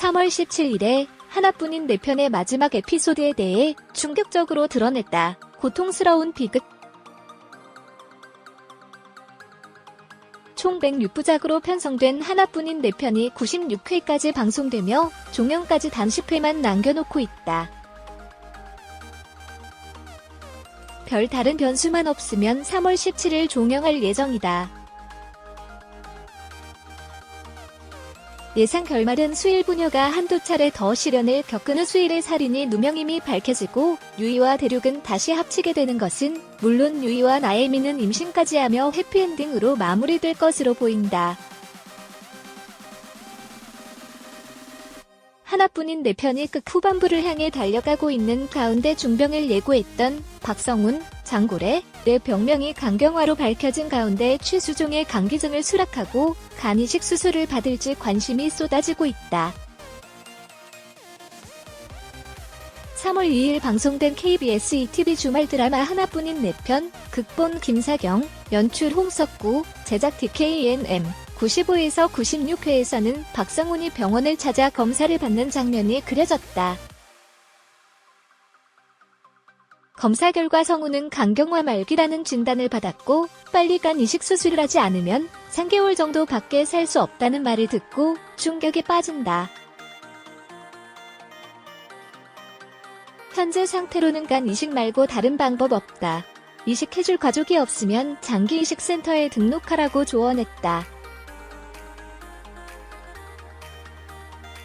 3월 17일에 하나뿐인 내 편의 마지막 에피소드에 대해 충격적으로 드러냈다. 고통스러운 비극. 총 106부작으로 편성된 하나뿐인 내 편이 96회까지 방송되며 종영까지 단 10회만 남겨놓고 있다. 별 다른 변수만 없으면 3월 17일 종영할 예정이다. 예상 결말은 수일 부녀가 한두 차례 더 시련을 겪은 후 수일의 살인이 누명임이 밝혀지고 유이와 대륙은 다시 합치게 되는 것은 물론 유이와 나에미는 임신까지 하며 해피엔딩으로 마무리될 것으로 보인다. 하나뿐인 내 편이 극 후반부를 향해 달려가고 있는 가운데 중병을 예고했던 박성훈, 장고래, 내 병명이 간경화로 밝혀진 가운데 최수종의 간기증을 수락하고 간 이식 수술을 받을지 관심이 쏟아지고 있다. 3월 2일 방송된 KBS ETV 주말 드라마 하나뿐인 내 편, 극본 김사경, 연출 홍석구, 제작 DKNM, 95에서 96회에서는 박성훈이 병원을 찾아 검사를 받는 장면이 그려졌다. 검사 결과 성훈은 간경화 말기라는 진단을 받았고 빨리 간 이식 수술을 하지 않으면 3개월 정도 밖에 살 수 없다는 말을 듣고 충격에 빠진다. 현재 상태로는 간 이식 말고 다른 방법 없다. 이식해줄 가족이 없으면 장기 이식 센터에 등록하라고 조언했다.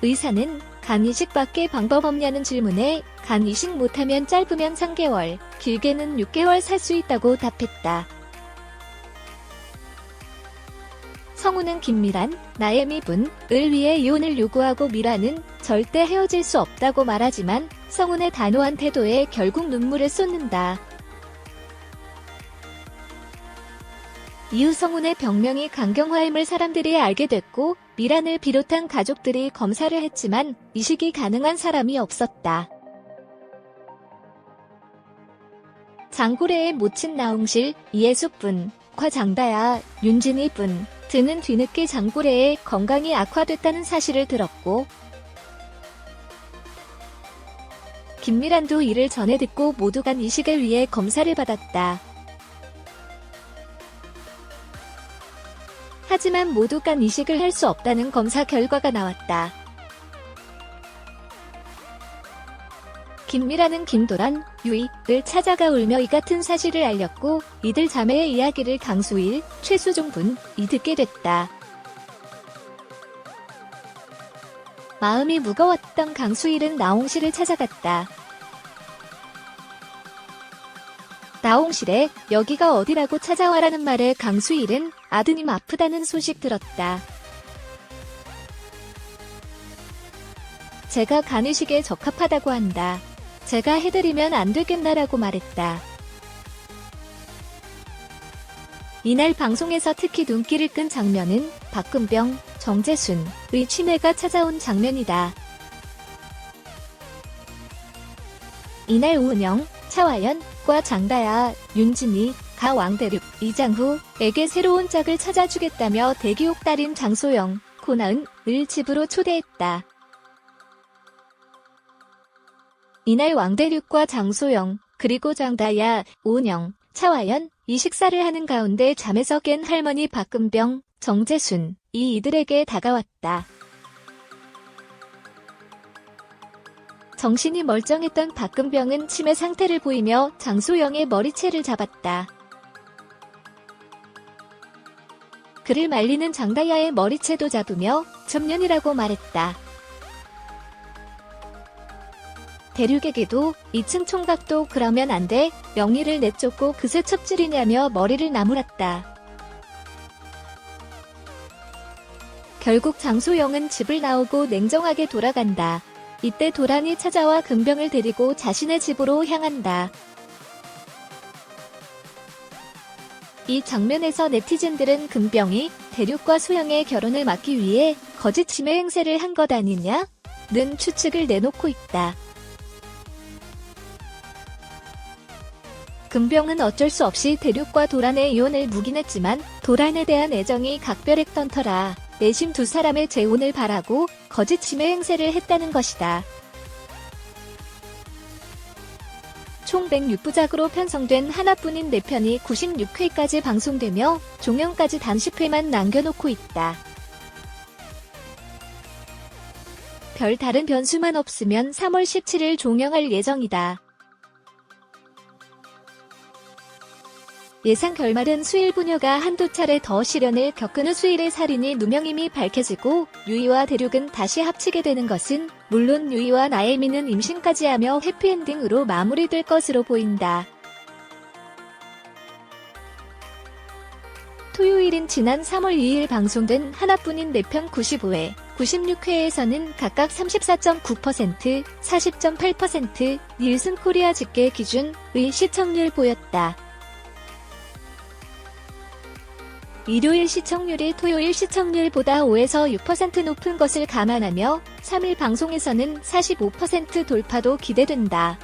의사는 간 이식밖에 방법 없냐는 질문에 간 이식 못하면 짧으면 3개월, 길게는 6개월 살 수 있다고 답했다. 성훈은 김미란, 나혜미 분을 위해 이혼을 요구하고 미란은 절대 헤어질 수 없다고 말하지만 성훈의 단호한 태도에 결국 눈물을 쏟는다. 이후 성훈의 병명이 간경화임을 사람들이 알게 됐고 미란을 비롯한 가족들이 검사를 했지만 이식이 가능한 사람이 없었다. 장고래의 모친 나홍실, 이예숙 분과 장다야, 윤진희 분 등은 뒤늦게 장고래의 건강이 악화됐다는 사실을 들었고 김미란도 이를 전해 듣고 모두 간 이식을 위해 검사를 받았다. 하지만 모두 간 이식을 할 수 없다는 검사 결과가 나왔다. 김미란은 김도란, 유이를 찾아가 울며 이 같은 사실을 알렸고 이들 자매의 이야기를 강수일, 최수종 분이 듣게 됐다. 마음이 무거웠던 강수일은 나홍실을 찾아갔다. 나홍실에 여기가 어디라고 찾아와라는 말에 강수일은 아드님 아프다는 소식 들었다. 제가 간이식에 적합하다고 한다. 제가 해드리면 안 되겠나라고 말했다. 이날 방송에서 특히 눈길을 끈 장면은 박금병, 정재순의 치매가 찾아온 장면이다. 이날 우은영, 차화연과 장다야, 윤진희, 가왕대륙, 이장후에게 새로운 짝을 찾아주겠다며 대기옥 딸인 장소영, 고나은을 집으로 초대했다. 이날 왕대륙과 장소영, 그리고 장다야, 우은영, 차화연이 식사를 하는 가운데 잠에서 깬 할머니 박금병, 정재순이 이들에게 다가왔다. 정신이 멀쩡했던 박금병은 치매 상태를 보이며 장소영의 머리채를 잡았다. 그를 말리는 장다야의 머리채도 잡으며 첩년이라고 말했다. 대륙에게도 2층 총각도 그러면 안 돼, 명의를 내쫓고 그새 첩질이냐며 머리를 나무랐다. 결국 장소영은 집을 나오고 냉정하게 돌아간다. 이때 도란이 찾아와 금병을 데리고 자신의 집으로 향한다. 이 장면에서 네티즌들은 금병이 대륙과 소영의 결혼을 막기 위해 거짓 치매 행세를 한 것 아니냐는 추측을 내놓고 있다. 금병은 어쩔 수 없이 대륙과 도란의 이혼을 묵인했지만 도란에 대한 애정이 각별했던 터라 내심 두 사람의 재혼을 바라고 거짓 치매 행세를 했다는 것이다. 총 106부작으로 편성된 하나뿐인 내 편이 96회까지 방송되며 종영까지 단 10회만 남겨놓고 있다. 별다른 변수만 없으면 3월 17일 종영할 예정이다. 예상 결말은 수일 부녀가 한두 차례 더 시련을 겪은 후 수일의 살인이 누명임이 밝혀지고 유이와 대륙은 다시 합치게 되는 것은 물론 유이와 나에미는 임신까지 하며 해피엔딩으로 마무리될 것으로 보인다. 토요일인 지난 3월 2일 방송된 하나뿐인 내 편 95회, 96회에서는 각각 34.9%, 40.8%, 닐슨 코리아 집계 기준의 시청률 보였다. 일요일 시청률이 토요일 시청률보다 5에서 6% 높은 것을 감안하며 3일 방송에서는 45% 돌파도 기대된다.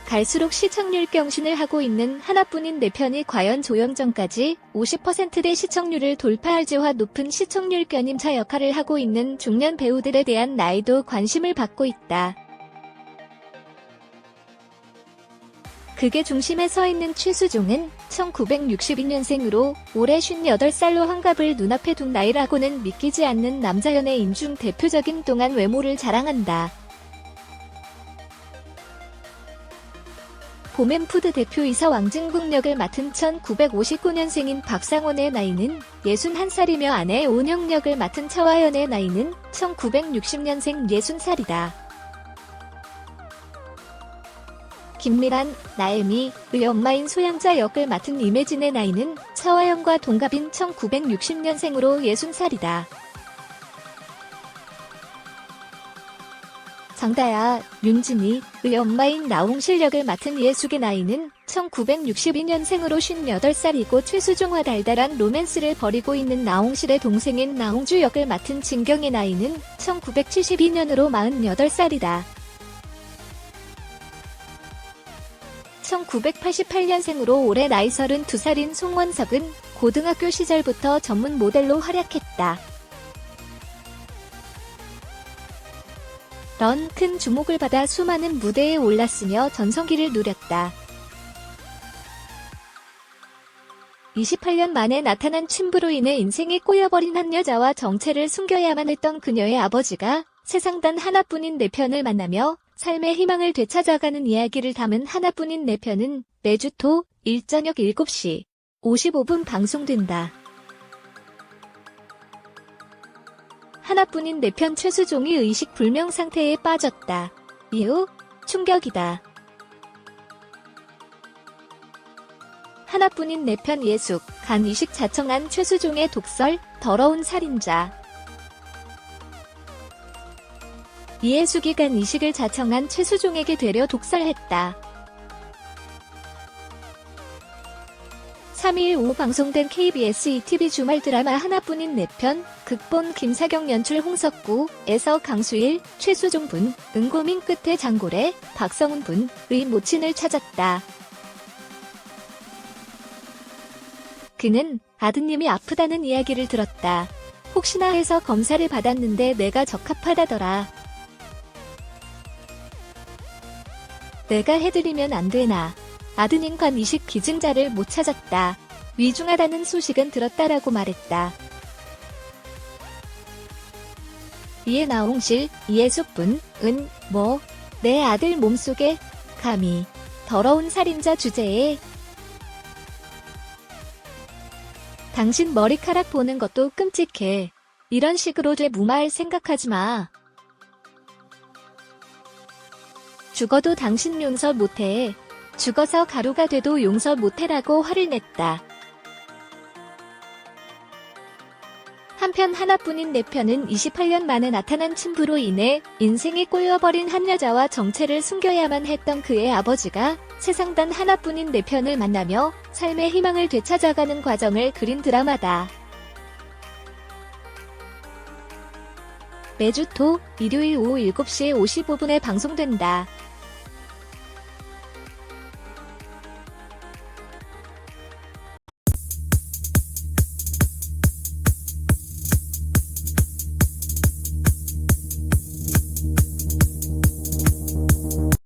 갈수록 시청률 경신을 하고 있는 하나뿐인 내 편이 과연 조영 전까지 50%대 시청률을 돌파할지와 높은 시청률 견임차 역할을 하고 있는 중년 배우들에 대한 나이도 관심을 받고 있다. 극의 중심에 서 있는 최수종은 1962년생으로 올해 58살로 환갑을 눈앞에 둔 나이라고는 믿기지 않는 남자 연예인 중 대표적인 동안 외모를 자랑한다. 봄앤푸드 대표이사 왕진국 역을 맡은 1959년생인 박상원의 나이는 61살이며 아내 오은영 역을 맡은 차화연의 나이는 1960년생 60살이다. 김미란, 나에미의 엄마인 소양자 역을 맡은 임혜진의 나이는 차화연과 동갑인 1960년생으로 60살이다. 정다야, 윤진이의 엄마인 나홍실 역을 맡은 예숙의 나이는 1962년생으로 58살이고 최수종과 달달한 로맨스를 벌이고 있는 나홍실의 동생인 나홍주 역을 맡은 진경의 나이는 1972년으로 48살이다. 1988년생으로 올해 나이 32살인 송원석은 고등학교 시절부터 전문 모델로 활약했다. 런 큰 주목을 받아 수많은 무대에 올랐으며 전성기를 누렸다. 28년 만에 나타난 침부로 인해 인생이 꼬여버린 한 여자와 정체를 숨겨야만 했던 그녀의 아버지가 세상 단 하나뿐인 내 편을 만나며 삶의 희망을 되찾아가는 이야기를 담은 하나뿐인 내 편은 매주 토, 일 저녁 7시 55분 방송된다. 하나뿐인 내 편 최수종이 의식불명 상태에 빠졌다. 이후 충격이다. 하나뿐인 내 편 예숙, 간 이식 자청한 최수종의 독설, 더러운 살인자. 이예숙이 간 이식을 자청한 최수종에게 되려 독설했다. 3일 오후 방송된 KBS ETV 주말 드라마 하나뿐인 내 편, 극본 김사경 연출 홍석구에서 강수일, 최수종 분, 은고민 끝에 장고래, 박성훈 분의 모친을 찾았다. 그는 아드님이 아프다는 이야기를 들었다. 혹시나 해서 검사를 받았는데 내가 적합하다더라. 내가 해드리면 안 되나. 아드님 간 이식 기증자를 못 찾았다. 위중하다는 소식은 들었다라고 말했다. 이에 나홍실, 이예숙분, 내 아들 몸속에 감히 더러운 살인자 주제에 당신 머리카락 보는 것도 끔찍해. 이런 식으로 돼 무마할 생각하지 마. 죽어도 당신 용서 못해. 죽어서 가루가 돼도 용서 못해라고 화를 냈다. 한편 하나뿐인 내 편은 28년 만에 나타난 침부로 인해 인생이 꼬여버린 한 여자와 정체를 숨겨야만 했던 그의 아버지가 세상 단 하나뿐인 내 편을 만나며 삶의 희망을 되찾아가는 과정을 그린 드라마다. 매주 토, 일요일 오후 7시 55분에 방송된다.